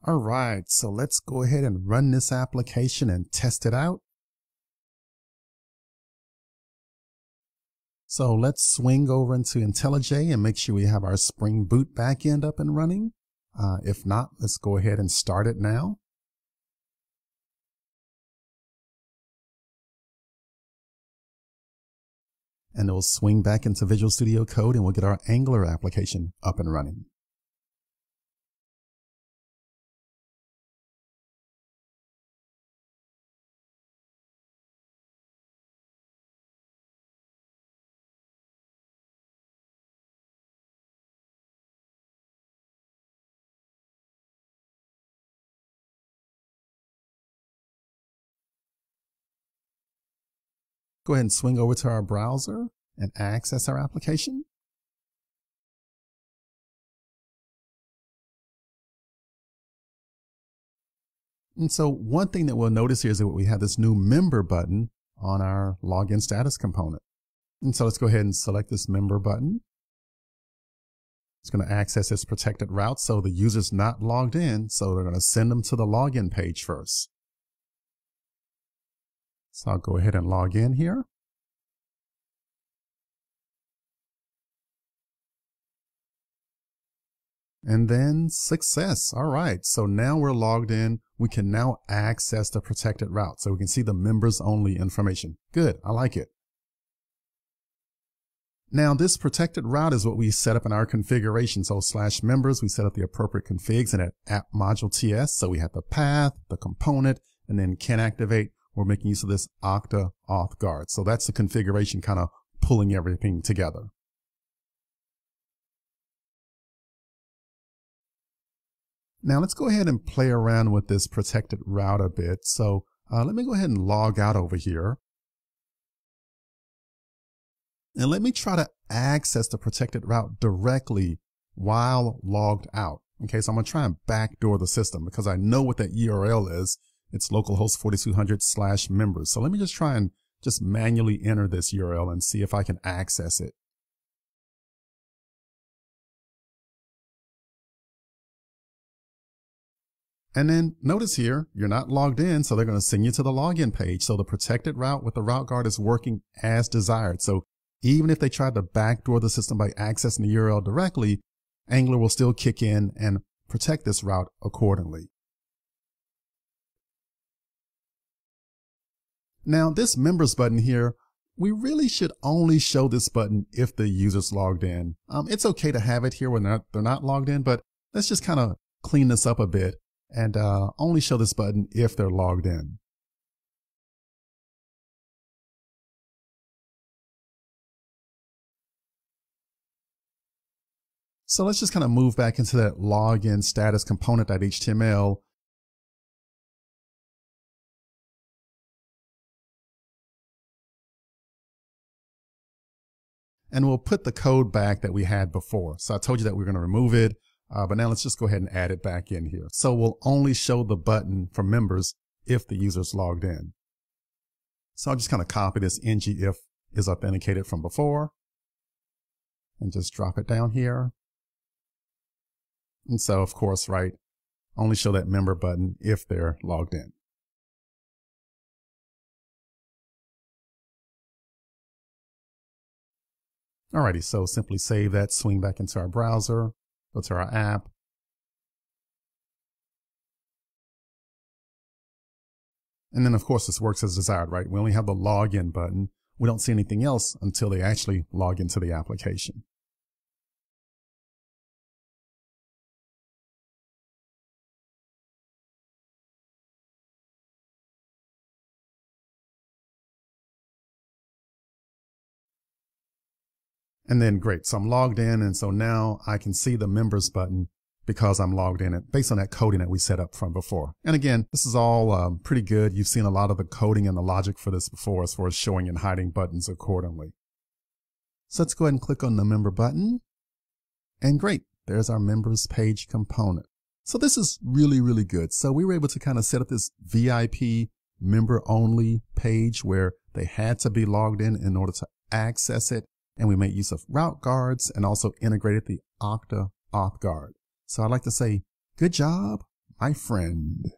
All right, so let's go ahead and run this application and test it out. So let's swing over into IntelliJ and make sure we have our Spring Boot backend up and running. If not, let's go ahead and start it now. And it'll swing back into Visual Studio Code and we'll get our Angular application up and running. Go ahead and swing over to our browser and access our application. And so one thing that we'll notice here is that we have this new member button on our login status component. And so let's go ahead and select this member button. It's going to access this protected route, so the user's not logged in, so they're going to send them to the login page first. So I'll go ahead and log in here. And then success. All right, so now we're logged in. We can now access the protected route, so we can see the members only information. Good, I like it. Now this protected route is what we set up in our configuration. So /members, we set up the appropriate configs in that app module TS. So we have the path, the component, and then can activate. We're making use of this Okta auth guard. So that's the configuration kind of pulling everything together. Now let's go ahead and play around with this protected route a bit. So let me go ahead and log out over here. And let me try to access the protected route directly while logged out. Okay, so I'm going to try and backdoor the system because I know what that URL is. It's localhost 4200/members. So let me just try and just manually enter this URL and see if I can access it. And then notice here, you're not logged in, so they're going to send you to the login page. So the protected route with the route guard is working as desired. So even if they tried to backdoor the system by accessing the URL directly, Angular will still kick in and protect this route accordingly. Now this members button here, we really should only show this button if the user's logged in. It's okay to have it here when they're not logged in, but let's just kind of clean this up a bit and only show this button if they're logged in. So let's just kind of move back into that login status component.html. And we'll put the code back that we had before. So I told you that we're going to remove it, but now let's just go ahead and add it back in here. So we'll only show the button for members if the user's logged in. So I'll just kind of copy this ngIf is authenticated from before and just drop it down here. And so, of course, right, only show that member button if they're logged in. Alrighty, so simply save that, swing back into our browser, go to our app. And then, of course, this works as desired, right? We only have the login button. We don't see anything else until they actually log into the application. And then great, so I'm logged in, and so now I can see the members button because I'm logged in based on that coding that we set up from before. And again, this is all pretty good. You've seen a lot of the coding and the logic for this before as far as showing and hiding buttons accordingly. So let's go ahead and click on the member button. And great, there's our members page component. So this is really, really good. So we were able to kind of set up this VIP member only page where they had to be logged in order to access it. And we made use of route guards and also integrated the Okta auth guard. So I'd like to say, good job, iFriend.